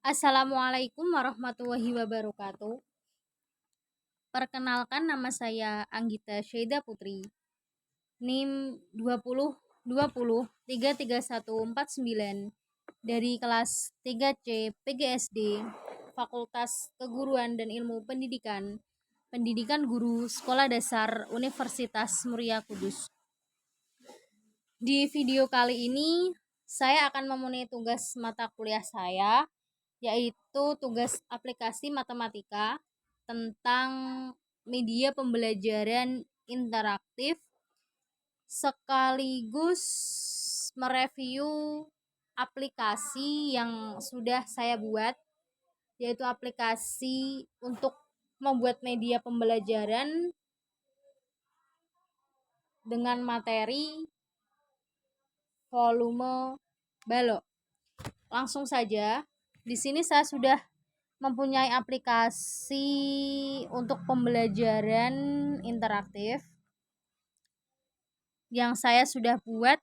Assalamualaikum warahmatullahi wabarakatuh. Perkenalkan, nama saya Anggita Syaida Putri. NIM 20 33149 dari kelas 3C PGSD Fakultas Keguruan dan Ilmu Pendidikan, Pendidikan Guru Sekolah Dasar Universitas Muria Kudus. Di video kali ini saya akan memenuhi tugas mata kuliah saya, yaitu tugas aplikasi matematika tentang media pembelajaran interaktif, sekaligus mereview aplikasi yang sudah saya buat, yaitu aplikasi untuk membuat media pembelajaran dengan materi volume balok. Langsung saja, di sini saya sudah mempunyai aplikasi untuk pembelajaran interaktif yang saya sudah buat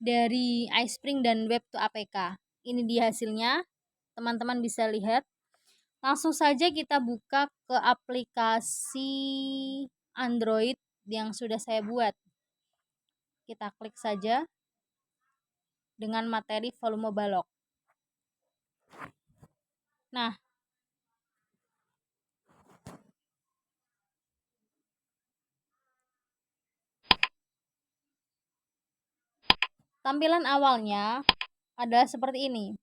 dari iSpring dan Web2APK. Ini dia hasilnya, teman-teman bisa lihat. Langsung saja kita buka ke aplikasi Android yang sudah saya buat. Kita klik saja dengan materi volume balok. Nah, tampilan awalnya adalah seperti ini.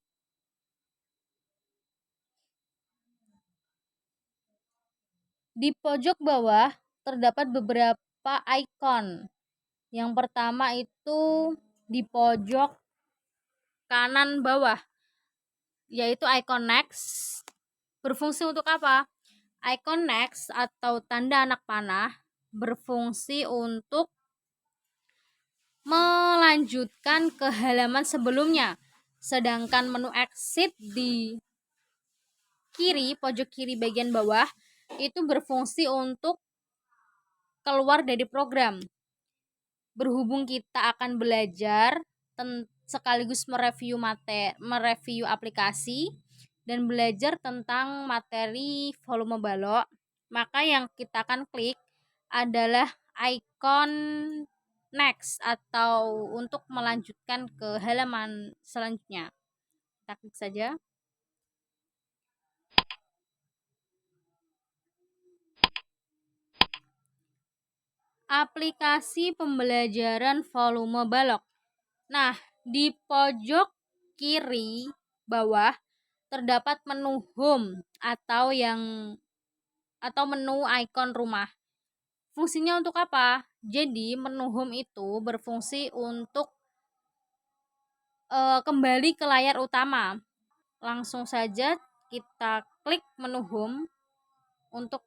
Di pojok bawah terdapat beberapa icon. Yang pertama itu di pojok kanan bawah, yaitu icon next. Berfungsi untuk apa? Icon next atau tanda anak panah berfungsi untuk melanjutkan ke halaman sebelumnya. Sedangkan menu exit di kiri, pojok kiri bagian bawah, itu berfungsi untuk keluar dari program. Berhubung kita akan belajar sekaligus mereview aplikasi dan belajar tentang materi volume balok, maka yang kita akan klik adalah icon next atau untuk melanjutkan ke halaman selanjutnya. Kita klik saja. Aplikasi pembelajaran volume balok. Nah, di pojok kiri bawah terdapat menu home atau menu icon rumah. Fungsinya untuk apa? Jadi menu home itu berfungsi untuk kembali ke layar utama. Langsung saja kita klik menu home untuk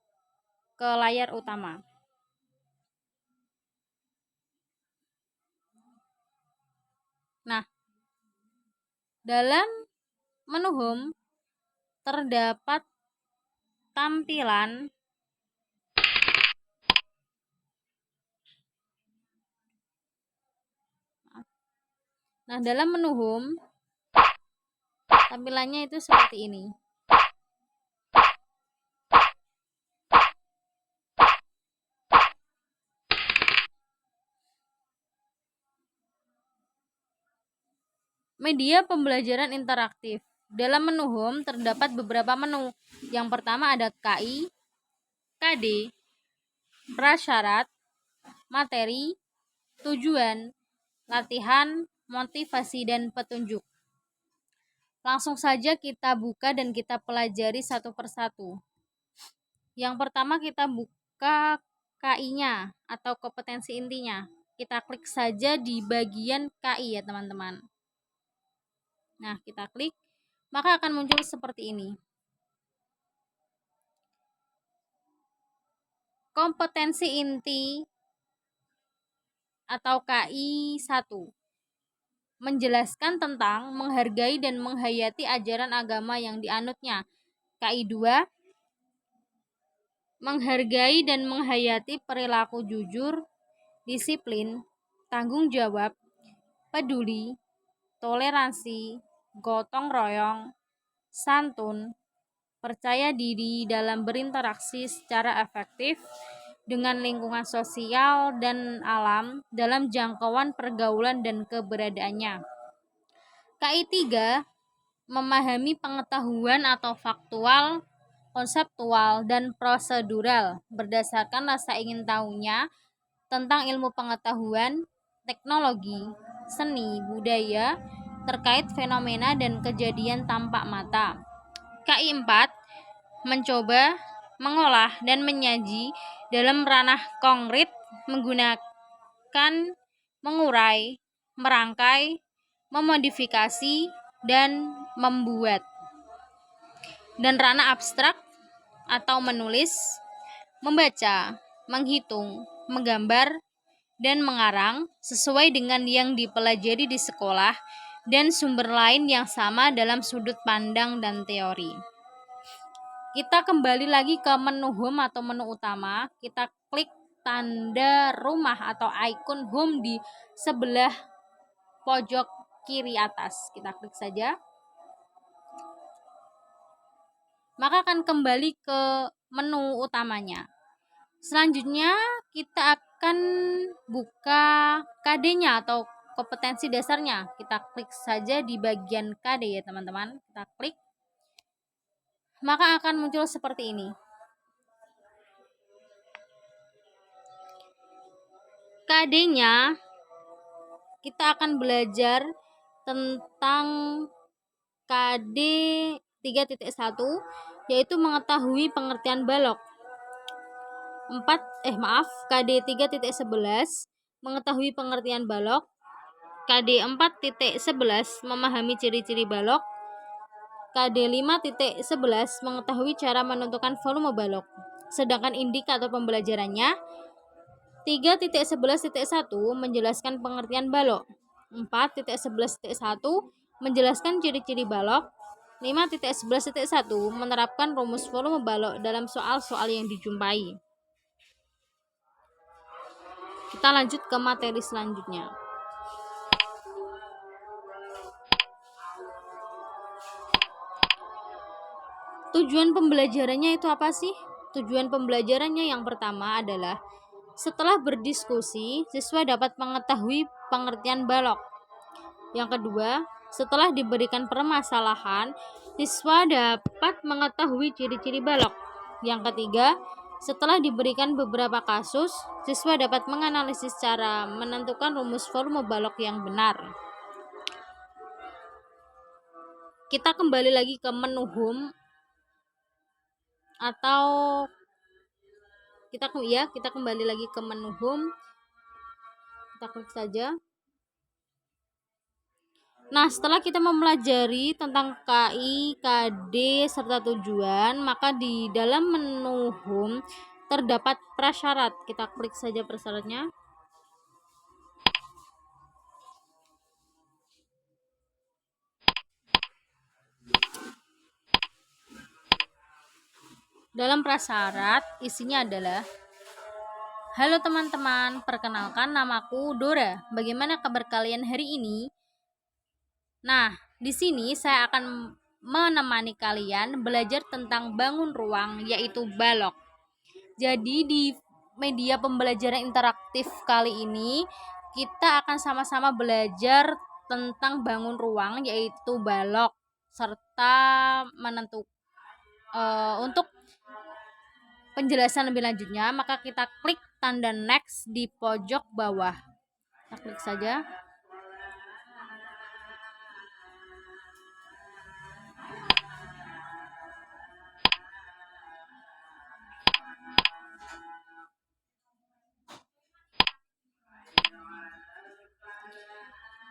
ke layar utama. Nah, dalam menu home terdapat tampilan dalam menu home tampilannya itu seperti ini. Media pembelajaran interaktif. Dalam menu home terdapat beberapa menu. Yang pertama ada KI, KD, prasyarat, materi, tujuan, latihan, motivasi, dan petunjuk. Langsung saja kita buka dan kita pelajari satu persatu. Yang pertama kita buka KI-nya atau kompetensi intinya. Kita klik saja di bagian KI ya teman-teman. Nah, kita klik, maka akan muncul seperti ini. Kompetensi inti atau KI 1 menjelaskan tentang menghargai dan menghayati ajaran agama yang dianutnya. KI 2 menghargai dan menghayati perilaku jujur, disiplin, tanggung jawab, peduli, toleransi, gotong royong, santun, percaya diri dalam berinteraksi secara efektif dengan lingkungan sosial dan alam dalam jangkauan pergaulan dan keberadaannya. KI 3 memahami pengetahuan atau faktual, konseptual, dan prosedural berdasarkan rasa ingin tahunya tentang ilmu pengetahuan, teknologi, seni, budaya, terkait fenomena dan kejadian tampak mata. KI 4 mencoba, mengolah, dan menyaji dalam ranah konkret menggunakan mengurai, merangkai, memodifikasi, dan membuat. Dan ranah abstrak atau menulis, membaca, menghitung, menggambar, dan mengarang sesuai dengan yang dipelajari di sekolah dan sumber lain yang sama dalam sudut pandang dan teori. Kita kembali lagi ke menu home atau menu utama. Kita klik tanda rumah atau icon home di sebelah pojok kiri atas. Kita klik saja. Maka akan kembali ke menu utamanya. Selanjutnya kita akan buka KD-nya atau kompetensi dasarnya. Kita klik saja di bagian KD ya teman-teman. Kita klik. Maka akan muncul seperti ini. KD-nya kita akan belajar tentang KD 3.1 yaitu mengetahui pengertian balok. KD 3.11 mengetahui pengertian balok. KD 4.11 memahami ciri-ciri balok. KD 5.11 mengetahui cara menentukan volume balok. Sedangkan indikator pembelajarannya 3.11.1 menjelaskan pengertian balok. 4.11.1 menjelaskan ciri-ciri balok. 5.11.1 menerapkan rumus volume balok dalam soal-soal yang dijumpai. Kita lanjut ke materi selanjutnya. Tujuan pembelajarannya itu apa sih? Tujuan pembelajarannya yang pertama adalah setelah berdiskusi, siswa dapat mengetahui pengertian balok. Yang kedua, setelah diberikan permasalahan, siswa dapat mengetahui ciri-ciri balok. Yang ketiga, setelah diberikan beberapa kasus, siswa dapat menganalisis cara menentukan rumus volume balok yang benar. Kita kembali lagi ke menu home atau kita kembali lagi ke menu home. Kita klik saja. Nah, setelah kita mempelajari tentang KI, KD, serta tujuan, maka di dalam menu home terdapat prasyarat. Kita klik saja prasyaratnya. Dalam prasyarat, isinya adalah: halo teman-teman, perkenalkan namaku Dora. Bagaimana kabar kalian hari ini? Nah, di sini saya akan menemani kalian belajar tentang bangun ruang, yaitu balok. Jadi di media pembelajaran interaktif kali ini, kita akan sama-sama belajar tentang bangun ruang, yaitu balok, serta untuk penjelasan lebih lanjutnya, maka kita klik tanda next di pojok bawah. Kita klik saja.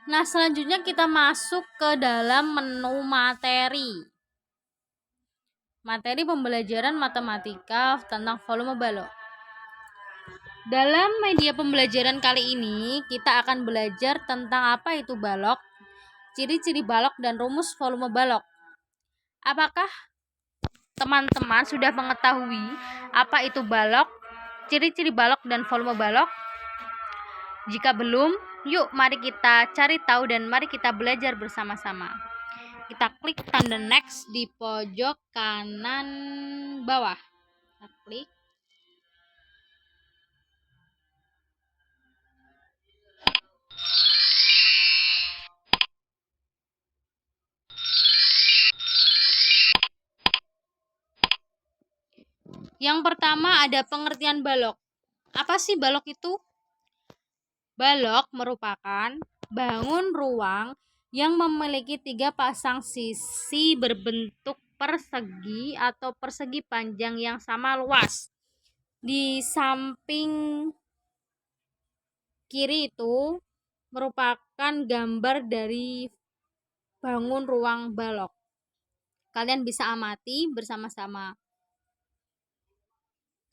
Nah, selanjutnya kita masuk ke dalam menu materi. Materi pembelajaran matematika tentang volume balok. Dalam media pembelajaran kali ini, kita akan belajar tentang apa itu balok, ciri-ciri balok, dan rumus volume balok. Apakah teman-teman sudah mengetahui apa itu balok, ciri-ciri balok, dan volume balok? Jika belum, yuk mari kita cari tahu dan mari kita belajar bersama-sama. Kita klik tanda next di pojok kanan bawah. Kita klik. Yang pertama ada pengertian balok. Apa sih balok itu? Balok merupakan bangun ruang yang memiliki 3 pasang sisi berbentuk persegi atau persegi panjang yang sama luas. Di samping kiri itu merupakan gambar dari bangun ruang balok. Kalian bisa amati bersama-sama.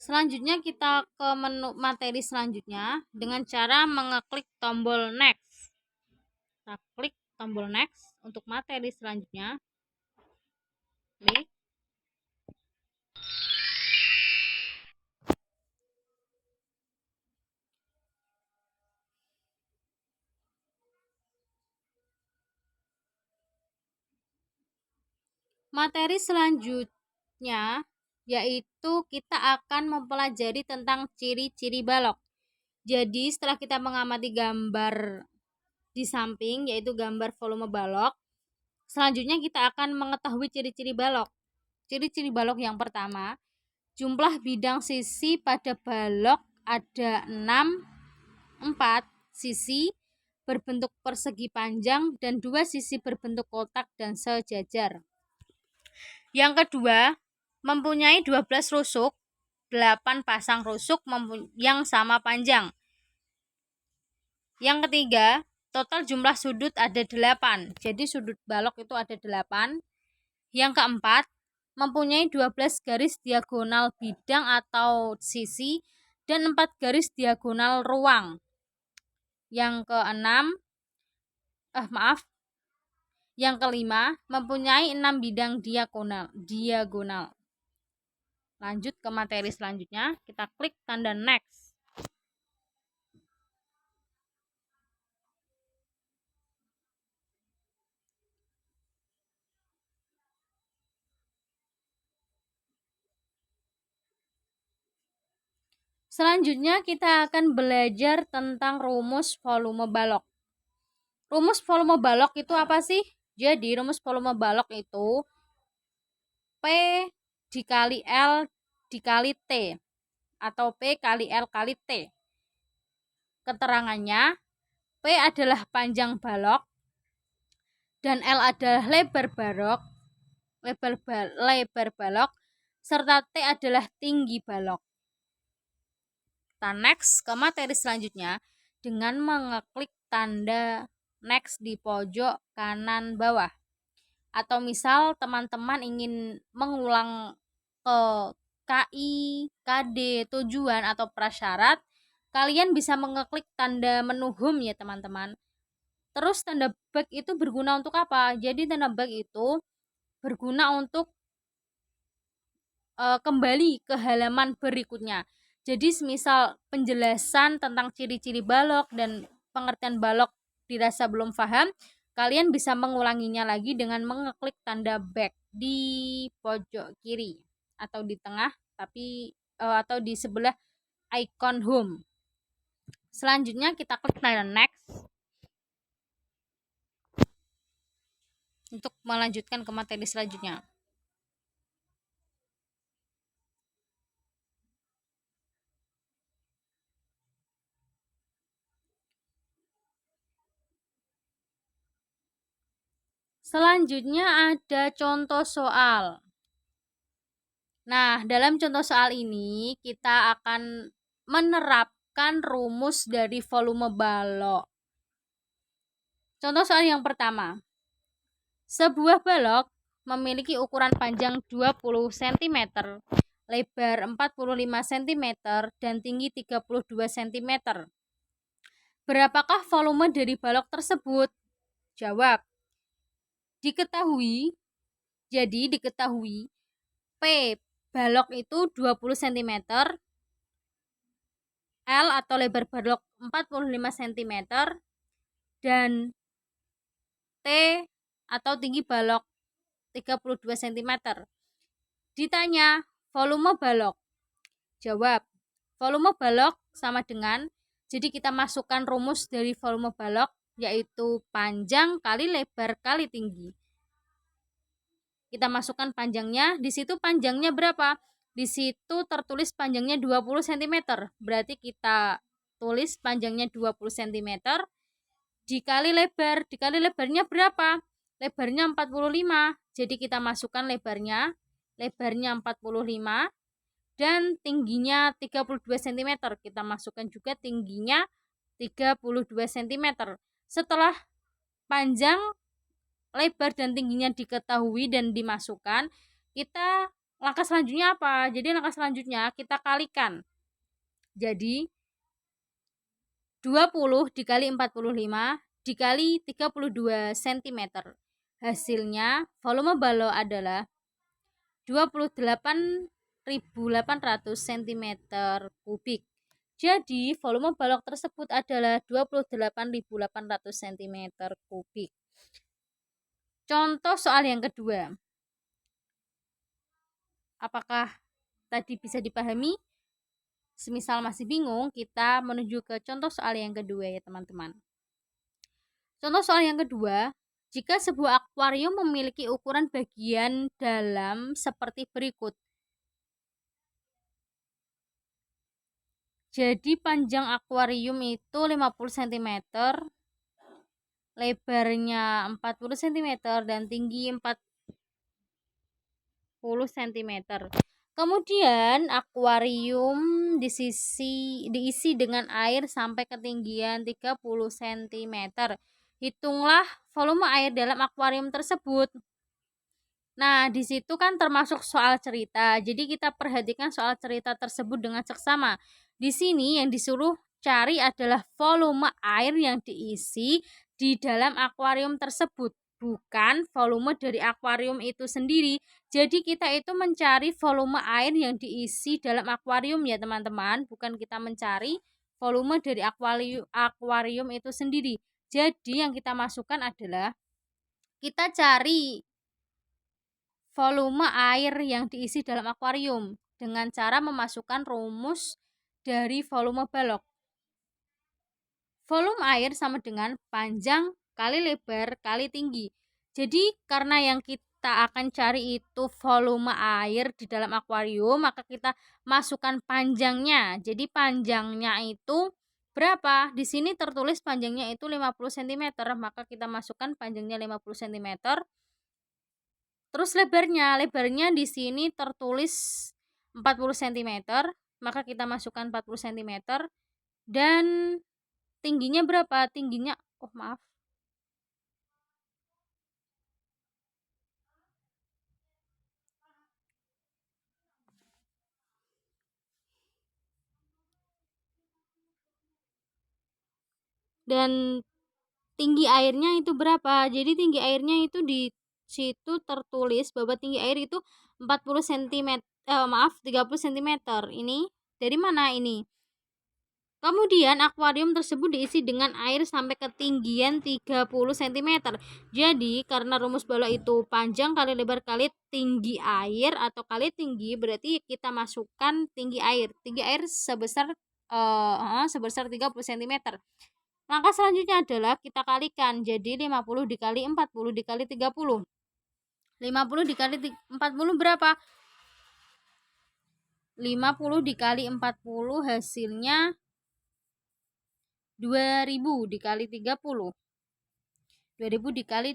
Selanjutnya kita ke menu materi selanjutnya dengan cara mengeklik tombol next. Kita klik tombol next untuk materi selanjutnya. Klik. Materi selanjutnya yaitu kita akan mempelajari tentang ciri-ciri balok. Jadi setelah kita mengamati gambar di samping yaitu gambar volume balok, selanjutnya kita akan mengetahui ciri-ciri balok. Ciri-ciri balok yang pertama, jumlah bidang sisi pada balok ada 4 sisi berbentuk persegi panjang dan 2 sisi berbentuk kotak dan sejajar. Yang kedua, mempunyai 12 rusuk, 8 pasang rusuk yang sama panjang. Yang ketiga, total jumlah sudut ada 8. Jadi sudut balok itu ada 8. Yang keempat, mempunyai 12 garis diagonal bidang atau sisi dan 4 garis diagonal ruang. Yang keenam, yang kelima, mempunyai 6 bidang diagonal. Lanjut ke materi selanjutnya, kita klik tanda next. Selanjutnya kita akan belajar tentang rumus volume balok. Rumus volume balok itu apa sih? Jadi rumus volume balok itu P dikali L dikali T atau P kali L kali T. Keterangannya, P adalah panjang balok dan L adalah lebar balok serta T adalah tinggi balok. Kita next ke materi selanjutnya dengan mengeklik tanda next di pojok kanan bawah. Atau misal teman-teman ingin mengulang ke KI, KD, tujuan atau prasyarat, kalian bisa mengeklik tanda menu home ya teman-teman. Terus tanda back itu berguna untuk apa? Jadi tanda back itu berguna untuk kembali ke halaman berikutnya. Jadi semisal penjelasan tentang ciri-ciri balok dan pengertian balok dirasa belum paham, kalian bisa mengulanginya lagi dengan mengeklik tanda back di pojok kiri atau di tengah atau di sebelah icon home. Selanjutnya kita klik tanda next untuk melanjutkan ke materi selanjutnya. Selanjutnya ada contoh soal. Nah, dalam contoh soal ini kita akan menerapkan rumus dari volume balok. Contoh soal yang pertama. Sebuah balok memiliki ukuran panjang 20 cm, lebar 45 cm, dan tinggi 32 cm. Berapakah volume dari balok tersebut? Jawab. Diketahui P balok itu 20 cm, L atau lebar balok 45 cm, dan T atau tinggi balok 32 cm. Ditanya volume balok. Jawab, volume balok sama dengan, jadi kita masukkan rumus dari volume balok, yaitu panjang kali lebar kali tinggi. Kita masukkan panjangnya, di situ panjangnya berapa? Di situ tertulis panjangnya 20 cm. Berarti kita tulis panjangnya 20 cm dikali lebar. Dikali lebarnya berapa? Lebarnya 45. Jadi kita masukkan lebarnya 45 dan tingginya 32 cm. Kita masukkan juga tingginya 32 cm. Setelah panjang, lebar dan tingginya diketahui dan dimasukkan, kita langkah selanjutnya apa? Jadi langkah selanjutnya kita kalikan. Jadi 20 dikali 45 dikali 32 cm. Hasilnya volume balok adalah 28.800 cm kubik. Jadi volume balok tersebut adalah 28.800 cm kubik. Contoh soal yang kedua. Apakah tadi bisa dipahami? Semisal masih bingung, kita menuju ke contoh soal yang kedua ya teman-teman. Contoh soal yang kedua, jika sebuah akuarium memiliki ukuran bagian dalam seperti berikut. Jadi panjang akuarium itu 50 cm, lebarnya 40 cm dan tinggi 40 cm. Kemudian akuarium diisi dengan air sampai ketinggian 30 cm. Hitunglah volume air dalam akuarium tersebut. Nah, di situ kan termasuk soal cerita. Jadi kita perhatikan soal cerita tersebut dengan seksama. Di sini yang disuruh cari adalah volume air yang diisi di dalam akuarium tersebut, bukan volume dari akuarium itu sendiri. Jadi kita itu mencari volume air yang diisi dalam akuarium ya teman-teman, bukan kita mencari volume dari akuarium itu sendiri. Jadi yang kita masukkan adalah kita cari volume air yang diisi dalam akuarium dengan cara memasukkan rumus dari volume balok. Volume air sama dengan panjang kali lebar kali tinggi. Jadi karena yang kita akan cari itu volume air di dalam akuarium, maka kita masukkan panjangnya. Jadi panjangnya itu berapa? Di sini tertulis panjangnya itu 50 cm, maka kita masukkan panjangnya 50 cm. Terus lebarnya di sini tertulis 40 cm, maka kita masukkan 40 cm. Dan tingginya berapa? Tingginya, maaf. Dan tinggi airnya itu berapa? Jadi tinggi airnya itu di situ tertulis bahwa tinggi air itu 40 cm, 30 cm. Ini dari mana ini? Kemudian akuarium tersebut diisi dengan air sampai ketinggian 30 cm. Jadi karena rumus balok itu panjang kali lebar kali tinggi air atau kali tinggi, berarti kita masukkan tinggi air. Tinggi air sebesar 30 cm. Langkah selanjutnya adalah kita kalikan. Jadi 50 dikali 40 dikali 30. 50 dikali 40 berapa? 50 dikali 40 hasilnya 2000 dikali 30. 2000 dikali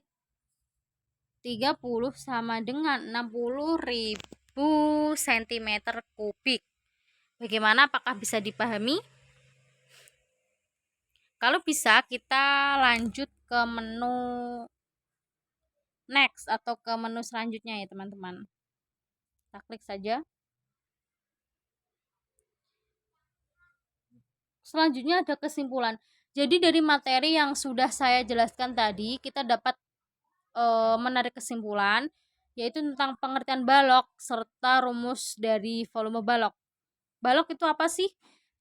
30 sama dengan 60.000 cm kubik. Bagaimana? Apakah bisa dipahami? Kalau bisa, kita lanjut ke menu next atau ke menu selanjutnya ya teman-teman. Kita klik saja. Selanjutnya ada kesimpulan. Jadi dari materi yang sudah saya jelaskan tadi, kita dapat menarik kesimpulan, yaitu tentang pengertian balok serta rumus dari volume balok. Balok itu apa sih?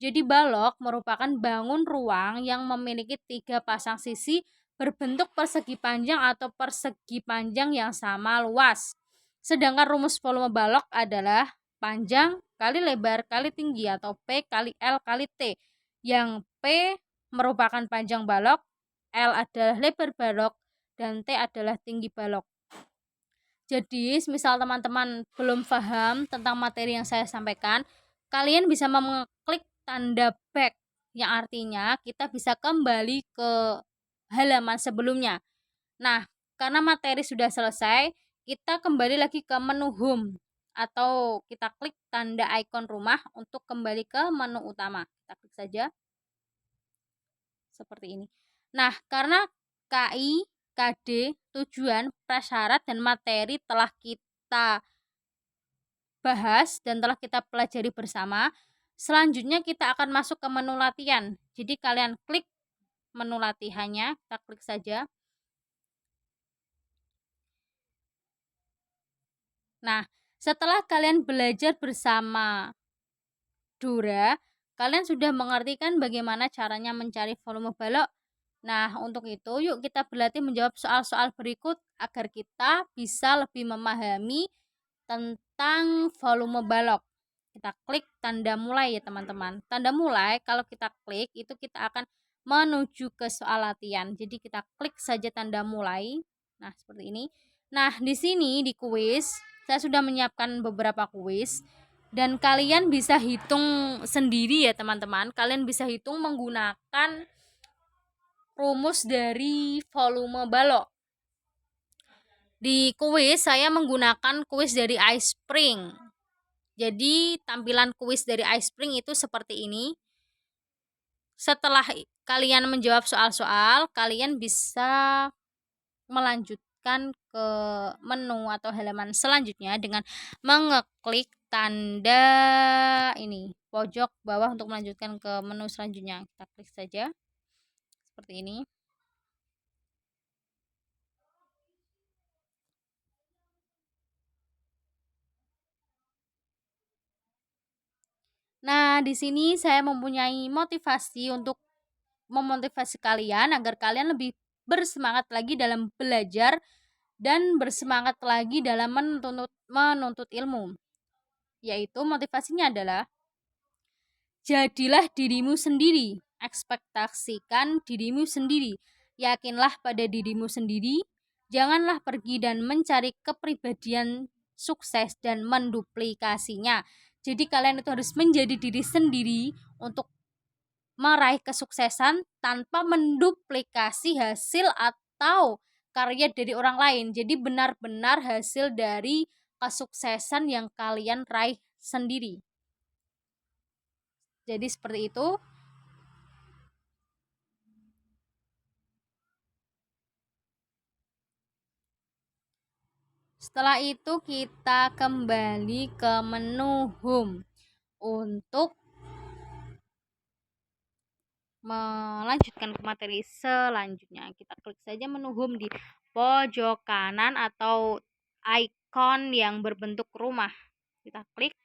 Jadi balok merupakan bangun ruang yang memiliki 3 pasang sisi berbentuk persegi panjang atau persegi panjang yang sama luas. Sedangkan rumus volume balok adalah panjang kali lebar kali tinggi atau P kali L kali T, yang P merupakan panjang balok, L adalah lebar balok, dan T adalah tinggi balok. Jadi, misal teman-teman belum paham tentang materi yang saya sampaikan, kalian bisa mengklik tanda back, yang artinya kita bisa kembali ke halaman sebelumnya. Nah, karena materi sudah selesai, kita kembali lagi ke menu home atau kita klik tanda ikon rumah untuk kembali ke menu utama. Kita klik saja seperti ini. Nah, karena KI, KD, tujuan, prasyarat, dan materi telah kita bahas dan telah kita pelajari bersama, selanjutnya kita akan masuk ke menu latihan. Jadi kalian klik menu latihannya, kita klik saja. Nah, setelah kalian belajar bersama Dora, kalian sudah mengerti kan bagaimana caranya mencari volume balok? Nah, untuk itu yuk kita berlatih menjawab soal-soal berikut agar kita bisa lebih memahami tentang volume balok. Kita klik tanda mulai ya teman-teman. Tanda mulai kalau kita klik itu kita akan menuju ke soal latihan. Jadi kita klik saja tanda mulai. Nah, seperti ini. Nah, di sini di kuis saya sudah menyiapkan beberapa kuis dan kalian bisa hitung sendiri ya teman-teman. Kalian bisa hitung menggunakan rumus dari volume balok. Di kuis saya menggunakan kuis dari iSpring. Jadi tampilan kuis dari iSpring itu seperti ini. Setelah kalian menjawab soal-soal, kalian bisa melanjutkan ke menu atau halaman selanjutnya dengan mengeklik tanda ini pojok bawah untuk melanjutkan ke menu selanjutnya. Kita klik saja seperti ini. Nah, di sini saya mempunyai motivasi untuk memotivasi kalian agar kalian lebih bersemangat lagi dalam belajar dan bersemangat lagi dalam menuntut ilmu. Yaitu motivasinya adalah jadilah dirimu sendiri, ekspektasikan dirimu sendiri, yakinlah pada dirimu sendiri, janganlah pergi dan mencari kepribadian sukses dan menduplikasinya. Jadi kalian itu harus menjadi diri sendiri untuk meraih kesuksesan tanpa menduplikasi hasil atau karya dari orang lain. Jadi benar-benar hasil dari kesuksesan yang kalian raih sendiri. Jadi seperti itu. Setelah itu kita kembali ke menu home untuk melanjutkan ke materi selanjutnya. Kita klik saja menu home di pojok kanan atau ikon yang berbentuk rumah. Kita klik.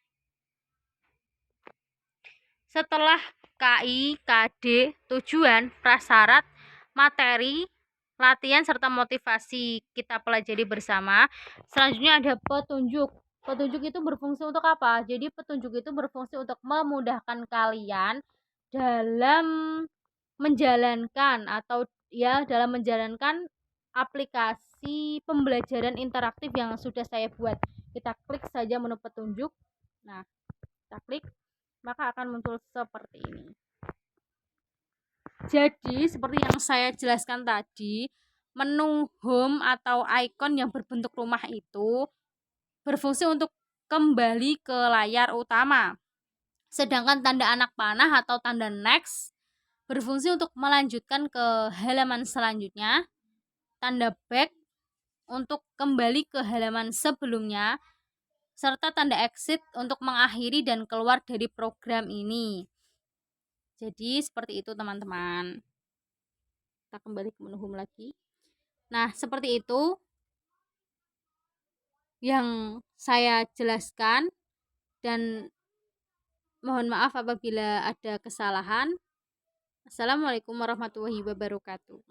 Setelah KI, KD, tujuan, prasyarat, materi, latihan, serta motivasi kita pelajari bersama, selanjutnya ada petunjuk. Petunjuk itu berfungsi untuk apa? Jadi petunjuk itu berfungsi untuk memudahkan kalian dalam menjalankan dalam menjalankan aplikasi pembelajaran interaktif yang sudah saya buat. Kita klik saja menu petunjuk. Nah, kita klik, maka akan muncul seperti ini. Jadi seperti yang saya jelaskan tadi, menu home atau ikon yang berbentuk rumah itu berfungsi untuk kembali ke layar utama. Sedangkan tanda anak panah atau tanda next berfungsi untuk melanjutkan ke halaman selanjutnya. Tanda back untuk kembali ke halaman sebelumnya, serta tanda exit untuk mengakhiri dan keluar dari program ini. Jadi seperti itu teman-teman. Kita kembali ke menu home lagi. Nah, seperti itu yang saya jelaskan dan mohon maaf apabila ada kesalahan. Assalamualaikum warahmatullahi wabarakatuh.